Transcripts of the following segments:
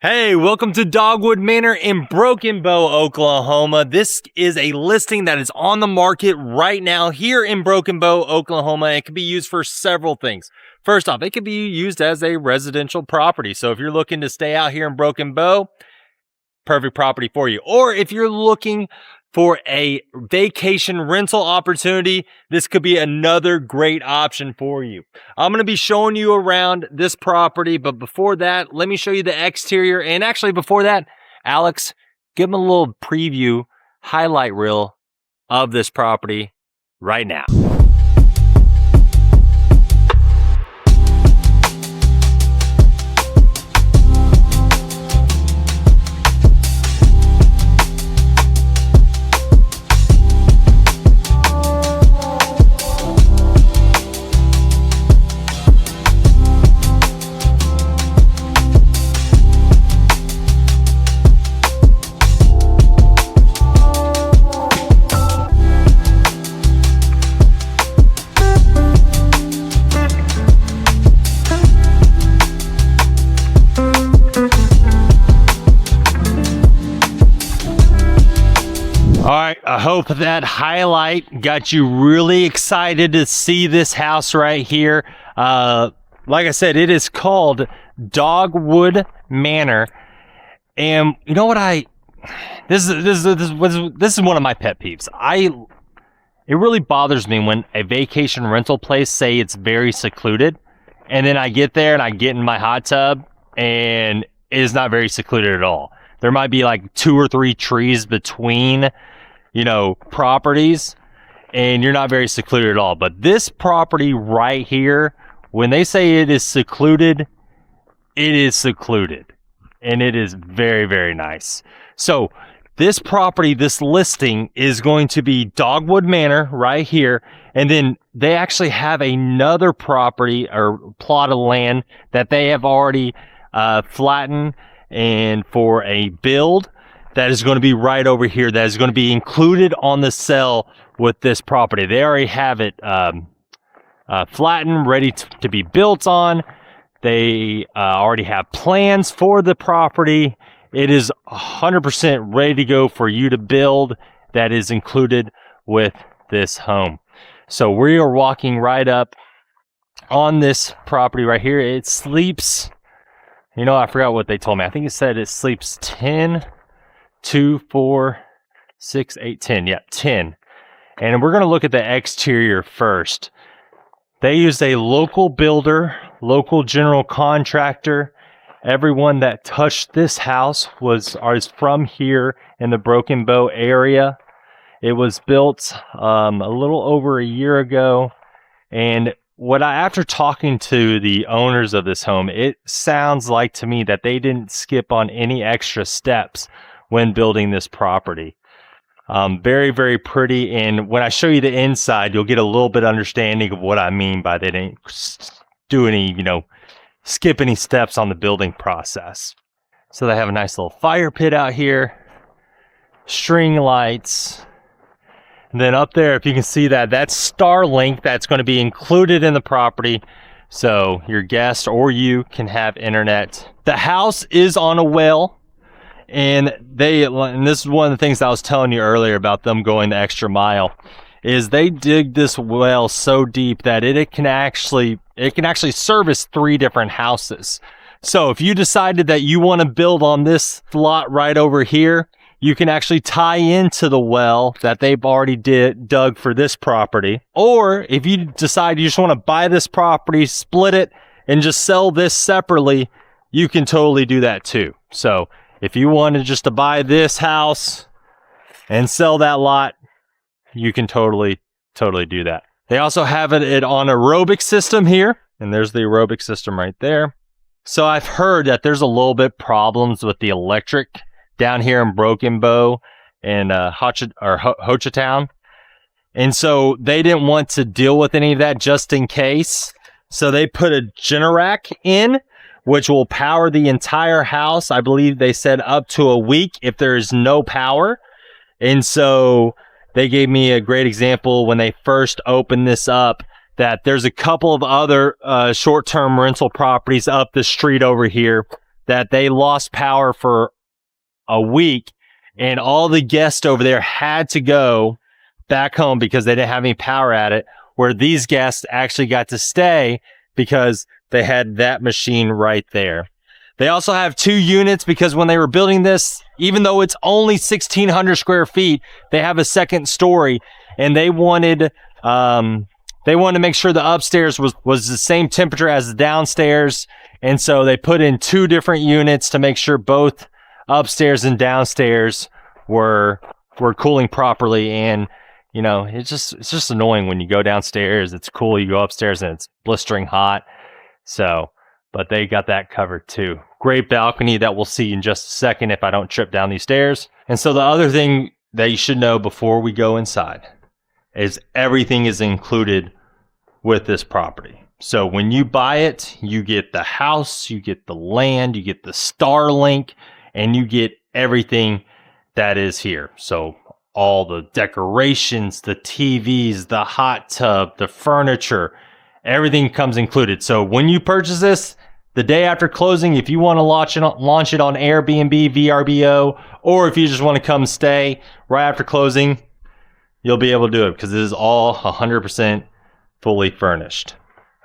Hey, welcome to Dogwood Manor in Broken Bow, Oklahoma. This is a listing that is on the market right now here in Broken Bow, Oklahoma. It can be used for several things. First off, it can be used as a residential property. So if you're looking to stay out here in Broken Bow, perfect property for you. Or if you're looking for a vacation rental opportunity, this could be another great option for you. I'm going to be showing you around this property, but before that, let me show you the exterior. And actually before that, Alex, give them a little preview, highlight reel of this property right now. All right, I hope that highlight got you really excited to see this house right here. Like I said, it is called Dogwood Manor. And you know what this is one of my pet peeves. It really bothers me when a vacation rental place say it's very secluded, and then I get there and I get in my hot tub and it is not very secluded at all. There might be like 2 or 3 trees between, properties, and you're not very secluded at all. But this property right here, when they say it is secluded, it is secluded, and it is very, very nice. So this property, this listing is going to be Dogwood Manor right here, and then they actually have another property or plot of land that they have already flattened and for a build that is going to be right over here. That is going to be included on the sale with this property. They already have it flattened, ready to be built on. They already have plans for the property. It is 100% ready to go for you to build. That is included with this home. So we are walking right up on this property right here. It sleeps, I forgot what they told me. I think it said it sleeps 10, 2, 4, 6, 8, 10. Yeah, 10. And we're going to look at the exterior first. They used a local builder, local general contractor. Everyone that touched this house is from here in the Broken Bow area. It was built a little over a year ago. And after talking to the owners of this home, it sounds like to me that they didn't skip on any extra steps when building this property. Very, very pretty. And when I show you the inside, you'll get a little bit understanding of what I mean by they didn't do any, skip any steps on the building process. So they have a nice little fire pit out here, string lights. And then up there, if you can see that's Starlink that's going to be included in the property. So your guest or you can have internet. The house is on a well. And this is one of the things I was telling you earlier about them going the extra mile, is they dig this well so deep that it can actually service 3 different houses. So if you decided that you want to build on this lot right over here, you can actually tie into the well that they've already dug for this property. Or if you decide you just want to buy this property, split it, and just sell this separately, you can totally do that too. So if you wanted just to buy this house and sell that lot, you can totally do that. They also have it on aerobic system here, and there's the aerobic system right there. So I've heard that there's a little bit problems with the electric down here in Broken Bow and Hochatown. And so they didn't want to deal with any of that just in case. So they put a Generac in, which will power the entire house. I believe they said up to a week if there is no power. And so they gave me a great example when they first opened this up, that there's a couple of other short-term rental properties up the street over here that they lost power for a week, and all the guests over there had to go back home because they didn't have any power at it, where these guests actually got to stay because they had that machine right there. They also have 2 units because when they were building this, even though it's only 1,600 square feet, they have a second story, and they wanted to make sure the upstairs was the same temperature as the downstairs, and so they put in 2 different units to make sure both upstairs and downstairs were cooling properly. And you know, it's just annoying when you go downstairs, it's cool, you go upstairs and it's blistering hot. So, but they got that covered too. Great balcony that we'll see in just a second if I don't trip down these stairs. And so the other thing that you should know before we go inside is everything is included with this property. So when you buy it, you get the house, you get the land, you get the Starlink, and you get everything that is here. So all the decorations, the TVs, the hot tub, the furniture, everything comes included. So when you purchase this, the day after closing, if you want to launch it on Airbnb, VRBO, or if you just want to come stay right after closing, you'll be able to do it because it is all 100% fully furnished.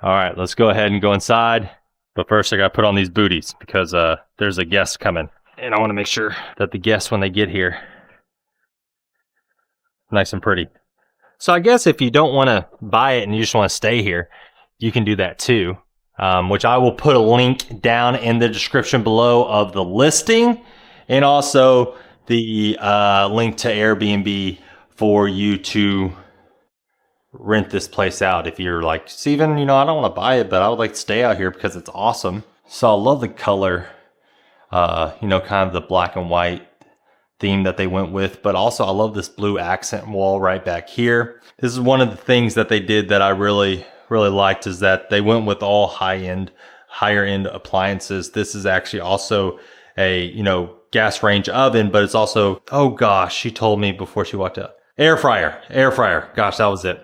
All right, let's go ahead and go inside. But first I got to put on these booties because there's a guest coming. And I want to make sure that the guests, when they get here, nice and pretty. So I guess if you don't want to buy it and you just want to stay here, you can do that too. Which I will put a link down in the description below of the listing, and also the link to Airbnb for you to rent this place out. If you're like, Steven, you know, I don't want to buy it, but I would like to stay out here because it's awesome. So I love the color, you know, kind of the black and white theme that they went with, but also I love this blue accent wall right back here. This is one of the things that they did that I really liked, is that they went with all higher end appliances. This is actually also a, you know, gas range oven, but it's also, oh gosh, she told me before she walked out, air fryer. Gosh, that was it.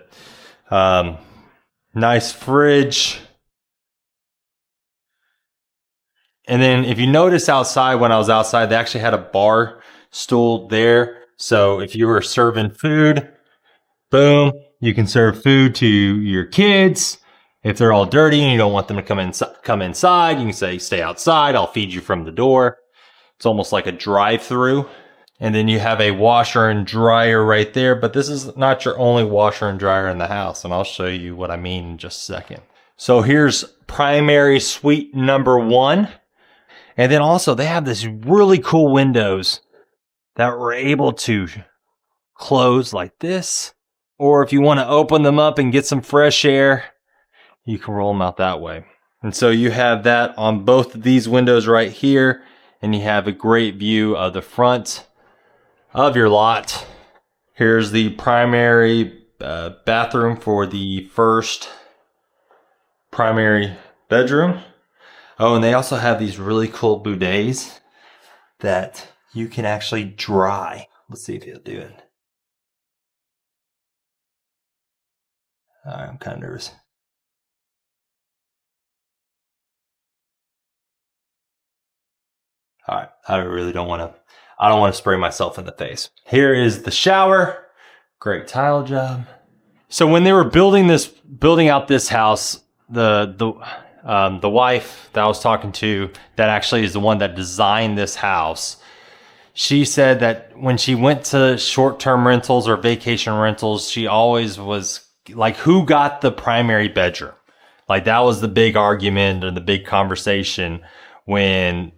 Nice fridge. And then if you notice outside, when I was outside, they actually had a bar stool there. So if you were serving food, boom, you can serve food to your kids. If they're all dirty and you don't want them to come inside, you can say, stay outside, I'll feed you from the door. It's almost like a drive-through. And then you have a washer and dryer right there, but this is not your only washer and dryer in the house, and I'll show you what I mean in just a second. So here's primary suite number 1. And then also they have this really cool windows that we're able to close like this. Or if you want to open them up and get some fresh air, you can roll them out that way. And so you have that on both of these windows right here, and you have a great view of the front of your lot. Here's the primary bathroom for the first primary bedroom. Oh, and they also have these really cool bidets that you can actually dry. Let's see if he'll do it. I'm kind of nervous. All right, I don't want to spray myself in the face. Here is the shower. Great tile job. So when they were building out this house, the wife that I was talking to, that actually is the one that designed this house, she said that when she went to short-term rentals or vacation rentals, she always was like, who got the primary bedroom? Like that was the big argument and the big conversation when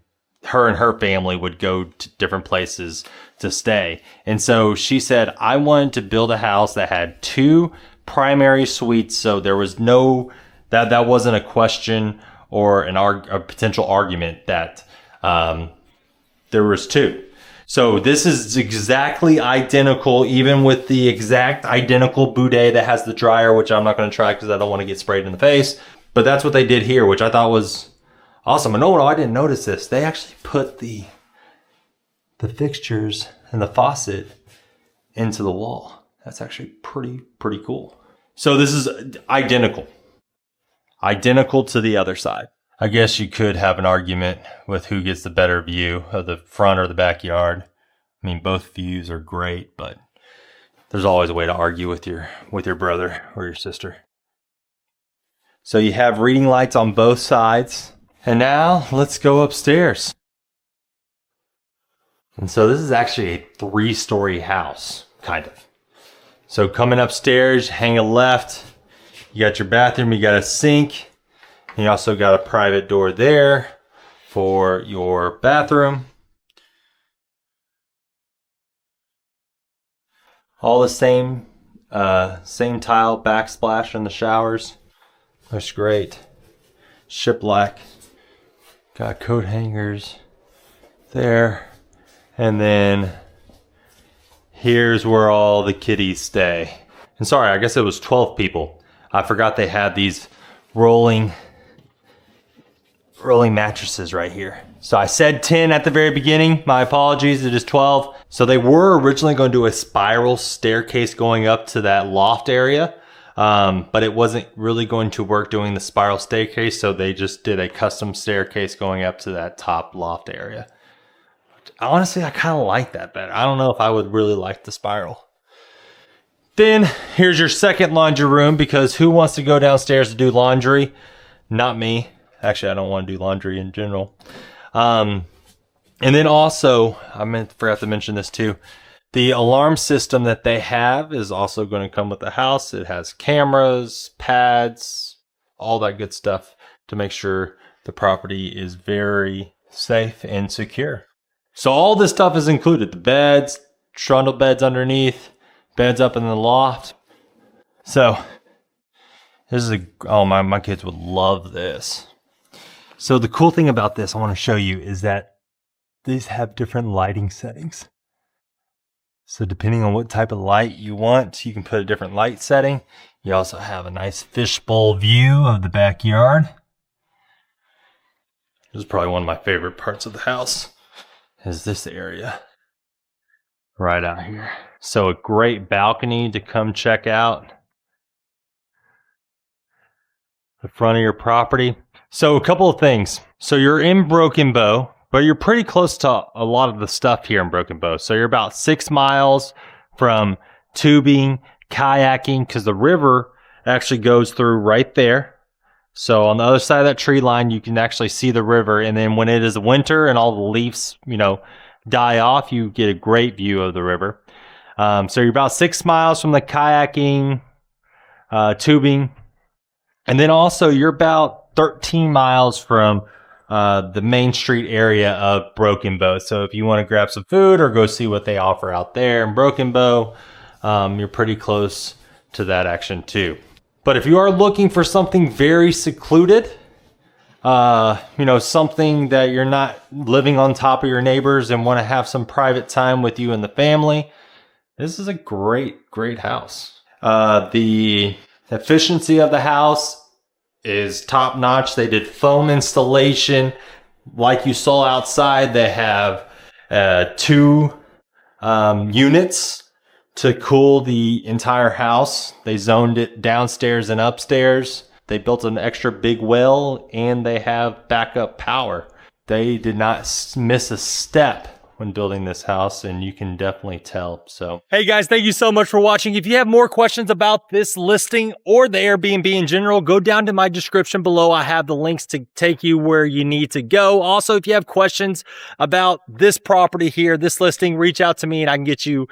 her and her family would go to different places to stay. And so she said, I wanted to build a house that had 2 primary suites. So there was no, that wasn't a question or a potential argument that there was 2. So this is exactly identical, even with the exact identical bidet that has the dryer, which I'm not going to try because I don't want to get sprayed in the face. But that's what they did here, which I thought was awesome. And no, I didn't notice this. They actually put the fixtures and the faucet into the wall. That's actually pretty cool. So this is identical to the other side. I guess you could have an argument with who gets the better view of the front or the backyard. I mean, both views are great, but there's always a way to argue with your brother or your sister. So you have reading lights on both sides. And now let's go upstairs. And so this is actually a 3-story house, kind of. So coming upstairs, hang a left, you got your bathroom, you got a sink, and you also got a private door there for your bathroom. All the same tile backsplash in the showers. Looks great. Shiplap. Got coat hangers there. And then here's where all the kitties stay. And sorry, I guess it was 12 people. I forgot they had these rolling mattresses right here. So I said 10 at the very beginning. My apologies, it is 12. So they were originally going to do a spiral staircase going up to that loft area. But it wasn't really going to work doing the spiral staircase. So they just did a custom staircase going up to that top loft area. Honestly, I kind of like that better. I don't know if I would really like the spiral. Then here's your second laundry room, because who wants to go downstairs to do laundry? Not me. Actually, I don't want to do laundry in general. And then also, forgot to mention this too. The alarm system that they have is also going to come with the house. It has cameras, pads, all that good stuff to make sure the property is very safe and secure. So all this stuff is included. The beds, trundle beds underneath, beds up in the loft. So this is my kids would love this. So the cool thing about this I want to show you is that these have different lighting settings. So depending on what type of light you want, you can put a different light setting. You also have a nice fishbowl view of the backyard. This is probably one of my favorite parts of the house, is this area right out here. So a great balcony to come check out the front of your property. So a couple of things. So you're in Broken Bow, but you're pretty close to a lot of the stuff here in Broken Bow. So you're about 6 miles from tubing, kayaking, because the river actually goes through right there. So on the other side of that tree line, you can actually see the river. And then when it is winter and all the leaves, die off, you get a great view of the river. So you're about 6 miles from the kayaking, tubing. And then also you're about 13 miles from the Main Street area of Broken Bow. So if you want to grab some food or go see what they offer out there in Broken Bow, you're pretty close to that action too. But if you are looking for something very secluded, something that you're not living on top of your neighbors and want to have some private time with you and the family, this is a great, great house. The efficiency of the house is top notch. They did foam installation. Like you saw outside, they have 2 units to cool the entire house. They zoned it downstairs and upstairs. They built an extra big well, and they have backup power. They did not miss a step when building this house, and you can definitely tell. So, hey guys, thank you so much for watching. If you have more questions about this listing or the Airbnb in general, go down to my description below. I have the links to take you where you need to go. Also, if you have questions about this property here, this listing, reach out to me and I can get you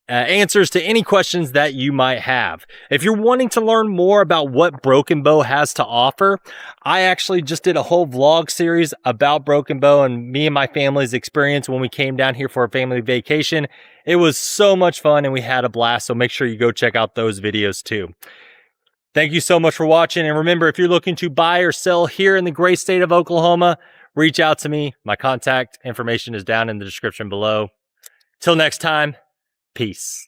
answers to any questions that you might have. If you're wanting to learn more about what Broken Bow has to offer, I actually just did a whole vlog series about Broken Bow and me and my family's experience when we came down here for a family vacation. It was so much fun and we had a blast, so make sure you go check out those videos too. Thank you so much for watching, and remember, if you're looking to buy or sell here in the great state of Oklahoma, reach out to me. My contact information is down in the description below. Till next time, peace.